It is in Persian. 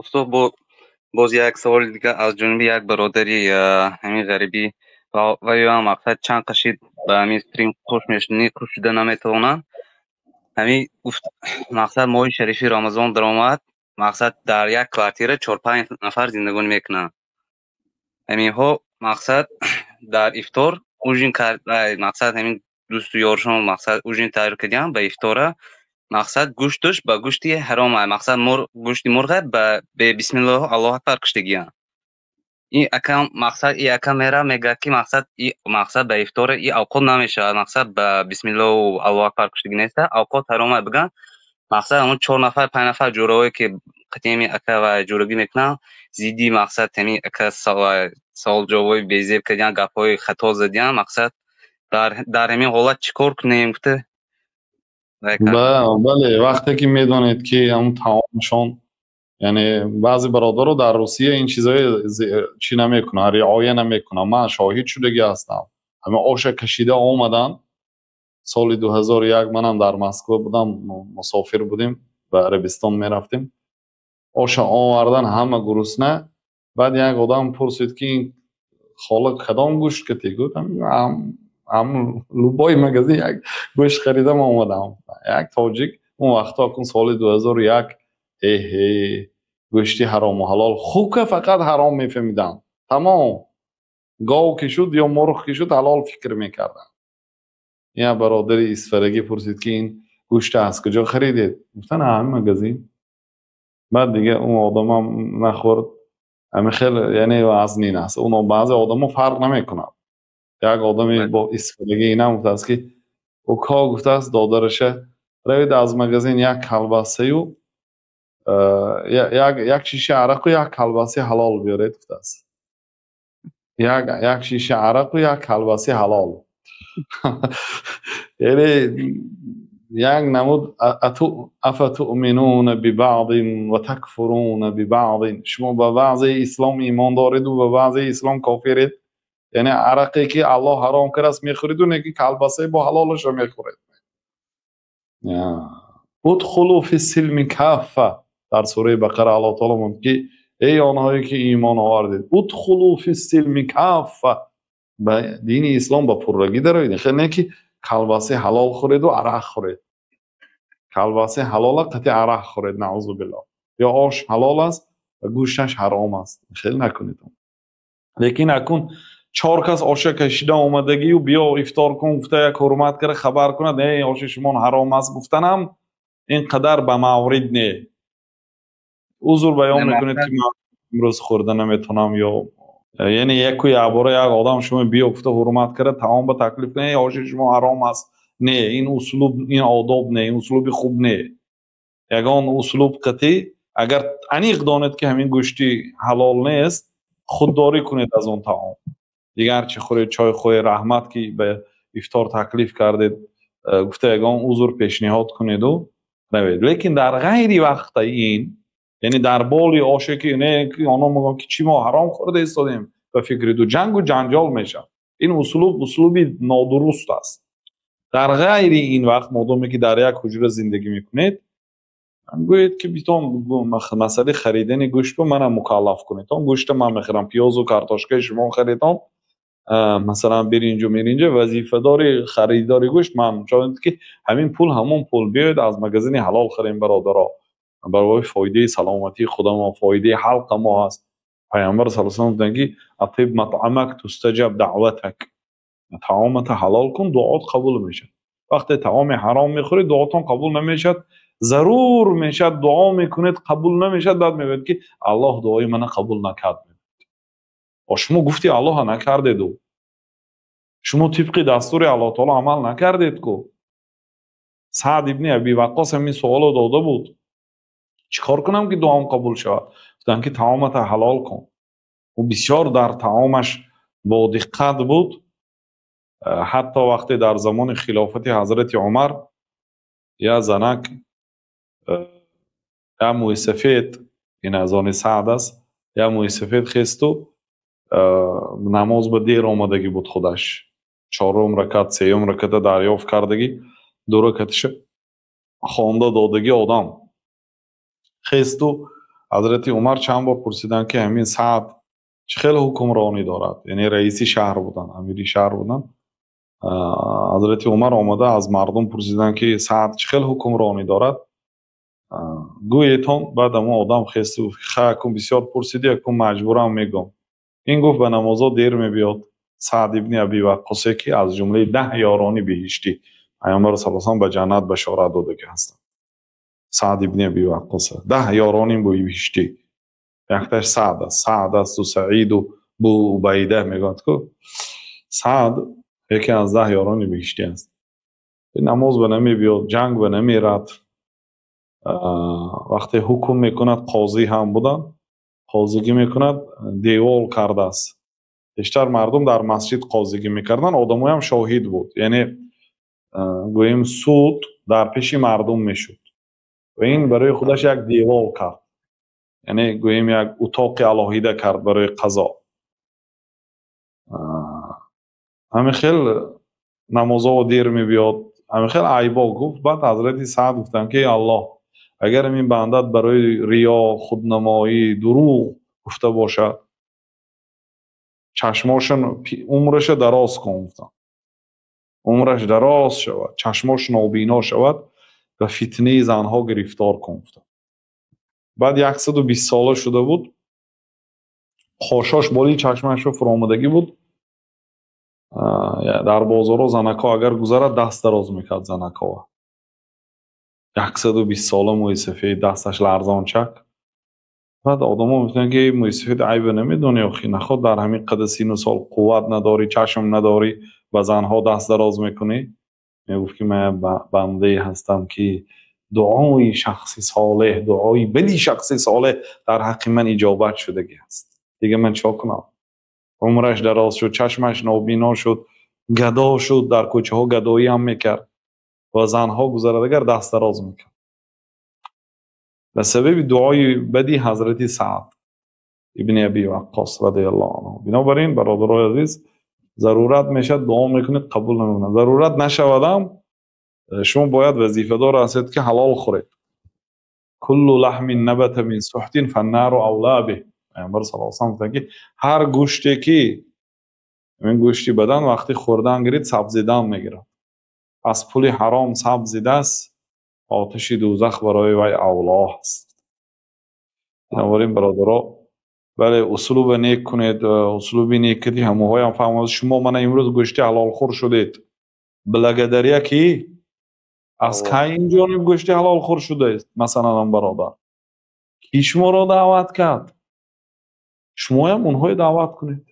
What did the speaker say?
استاد باز یک سوال دیگه از جانب یک برادری همین غریبی و یا مقصد چند قشید به همین استریم خوش میشنی خوش شده نمیتونن همین گفت مقصد ماه شریفی رمضان در آمد مقصد در یک کوارتیر 4-5 نفر زندگانی میکنن همین ها مقصد در افطار اوجین کرد مقصد همین دوست و یارشون مقصد اوجین تیار کردن به افطاره مقصد گوشتش به گوشتی حرام مقصد گوشتی مرغ به بسم الله الله اکبر کشتگیان این اکم مقصد این اکم میره میگه که مقصد این مقصد به افطار این اوقات نمیشه مقصد به بسم الله و الله اکبر کشتگی نیست اوقات حرام بگن مقصد همون 4 نفر 5 نفر جوراوی که قطعی اکا و جورگی میکنن زیدی مقصد تمی اکا سال جوابی بیزیب کردن گپای خطا زدن مقصد در همین حالت چیکار کنیم گفته بله وقتی که میدونید که اون تمامشون یعنی بعضی برادر رو در روسیه این چیزای چی نمیکنه رعایت نمیکنه من شاهد شدگی هستم همه آش کشیده آمدن سال 2001 منم در مسکو بودم مسافر بودیم به عربستان میرفتیم آش آوردن همه گرسنه بعد یک آدم پرسید که این خالق کدام گوشت کتی گفتم هم لوبای مغازه یک گوشت خریدم آمدم یک تاجیک اون وقتا کن سال 2001 گوشتی حرام و حلال خوب که فقط حرام میفهمیدن تمام گاو که شد یا مرغ که شد حلال فکر میکردن یا برادری اسفرگی پرسید که این گوشت از کجا خریدید گفتن همین مغازه بعد دیگه اون آدم هم نخورد همه خیلی یعنی وزنین است اون بعضی آدم ها فرق نمیکنن یک آدمی با اسفرگی این هم گفته است که او کا گفته است دادرشه روید از مغازین یک کلباسه و یک شیشه عرق و یک کلباسه حلال بیارید گفته است یک شیشه عرق و یک کلباسه حلال یعنی یک نمود افتؤمنون ببعض و تکفرون ببعض شما به بعض اسلام ایمان دارید و به بعض اسلام کافرید یعنی عرقی که الله حرام کرده است میخورید و نگی کلباسه با حلالش رو میخورید ادخلوا فی السلم کافه در سوره بقره الله تعالی میگه ای آنهایی که ایمان آوردید ادخلوا فی السلم کافه به دین اسلام با پررگی درآیید خیلی نه که کلباسه حلال خورید و عرق خورید کلباسه حلال قطع عرق خورید نعوذ بالله یا آش حلال است و گوشتش حرام است خیلی نکنید لیکن اکن 4 کس آش کشیده آمدگی و بیا افطار کن گفته یک حرمت کرده خبر کند نه آش شما حرام است گفتنم اینقدر به مورد نه عذر بیان میکنید که من امروز خورده نمیتونم یا یعنی یک عباره یک آدم شما بیا گفته حرمت کرده تمام به تکلیف نه آش شما حرام است نه این اسلوب این آداب نه این اسلوب خوب نه یگان اسلوب قطعی اگر انیق دانید که همین گوشتی حلال نیست خودداری کنید از اون طعام دیگر هرچی خورید چای خوی رحمت که به افطار تکلیف کردید گفته یگان عذر پیشنهاد کنید و روید لیکن در غیر وقت این یعنی در بالی آشه که نه که آنها میگن که چی ما حرام خورده ایستادیم و فکر دو جنگ و جنجال میشه این اسلوبی نادرست است در غیر این وقت مادامی که در یک حجره زندگی میکنید گویید که بیتون مسئله خریدن گوشت رو منم مکلف کنید تا گوشت من میخرم پیاز و کارتاشکای شما خریدم مثلا برینج و میرینج وظیفه داری خریداری گوشت من چون که همین پول همون پول بیاید از مغازین حلال خریم برادرها برای فایده سلامتی خودم و فایده حلق ما هست پیامبر صلی الله علیه و آله میگه اطیب مطعمک تستجب دعوتک طعامت حلال کن دعات قبول میشه وقتی طعام حرام میخورید دعاتون قبول نمیشد ضرور میشد دعا میکنید قبول نمیشد بعد میگید که الله دعای من قبول نکرد و شما گفتی الله نکردید و شما طبق دستور الله تعالی عمل نکردید کو سعد ابن ابی وقاص همین سوال داده بود چیکار کنم که دعام قبول شود گفتن که طعامت حلال کن و بسیار در طعامش با دقت بود حتی وقتی در زمان خلافت حضرت عمر یا زنک یا موی سفید این از آن سعد است یا موی سفید خستو نماز به دیر آمدگی بود خودش 4 رکعت 3 رکعت دریافت کردگی 2 رکعتش خوانده دادگی آدم خستو حضرت عمر چند بار پرسیدن که همین سعد چه خیلی حکمرانی دارد، یعنی رئیسی شهر بودن، امیری شهر بودن. حضرت عمر آمده از مردم پرسیدن که سعد چه خیلی حکمرانی دارد. گویتون بعد اما آدم خیست و خیلی کن بسیار پرسیدی اکن مجبورم میگم. این گفت به نمازا دیر میبیاد. سعد ابن ابی وقاص که از جمله 10 یارانی بهشتی پیامبر صلی الله علیه و آله به جنت بشارت داده هستند. سعد ابن ابی وقاص 10 یارانی بهشتی. یکتاش سعد است و سعید و بو عبیده میگن که سعد یکی از 10 یارانی بهشتی است. نماز به نمی بیاد، جنگ به نمی رد. وقتی حکم میکند قاضی هم بودن، قاضیگی میکند دیوال کرده است. بیشتر مردم در مسجد قاضیگی میکردن، آدمای هم شاهد بود، یعنی گوییم سود در پیش مردم میشد و این برای خودش یک دیوال کرد، یعنی گوییم یک اتاق الهیده کرد برای قضا. همین خیلی نمازها دیر میبیاد، همین خیلی عیبا گفت. بعد حضرت سعد گفتن که الله اگر این بندت برای ریا، خودنمایی، دروغ گفته باشد چشماشون عمرش دراز کن، عمرش دراز شود، چشماش نابینا شود و فتنه زنها گرفتار کن. بعد 120 ساله شده بود، خاشاش بالی چشمش فرامدگی بود. در بازار زنکا اگر گذرد دست دراز میکرد زنکا. 120 ساله موی سفید، دستش لرزان چک. بعد آدم ها میتونن که موی سفید عیب نمیدونی اخی نخواد در همین قد 30 سال قوت نداری، چشم نداری، به زنها دست دراز میکنی. میگفت که من بنده هستم که دعای شخصی صالح، دعای بدی شخصی صالح در حق من اجابت شدگی است، دیگه من چا کنم؟ عمرش دراز شد، چشمش نابینا شد، گدا شد، در کوچه ها گدایی هم میکرد و زنها گذردگر دست دراز میکرد به سبب دعای بدی حضرت سعد ابن ابی وقاص رضی الله عنه. بنابراین برادرای عزیز ضرورت میشه دعا میکنید قبول نمیکنه، ضرورت نشودم شما باید وظیفه دار هستید که حلال خورید. کل لحم نبت من سحت فالنار اولی به. پیامبر صلی الله علیه و آله هر گوشتی که این گوشتی بدن وقتی خوردن گرید سبزیدن میگیره، از پول حرام سبزیده است، آتش دوزخ برای وی اولا است. بنابراین برادرها بله اسلوب نیک کنید، اسلوب نیکی هموهای هم فهمید. شما من امروز گوشتی حلال خور شدید بلگدریه کی از که این جانب گوشتی حلال خور شده است. مثلا هم برادر کی شما را دعوت کرد؟ شما هم اونهای دعوت کنید.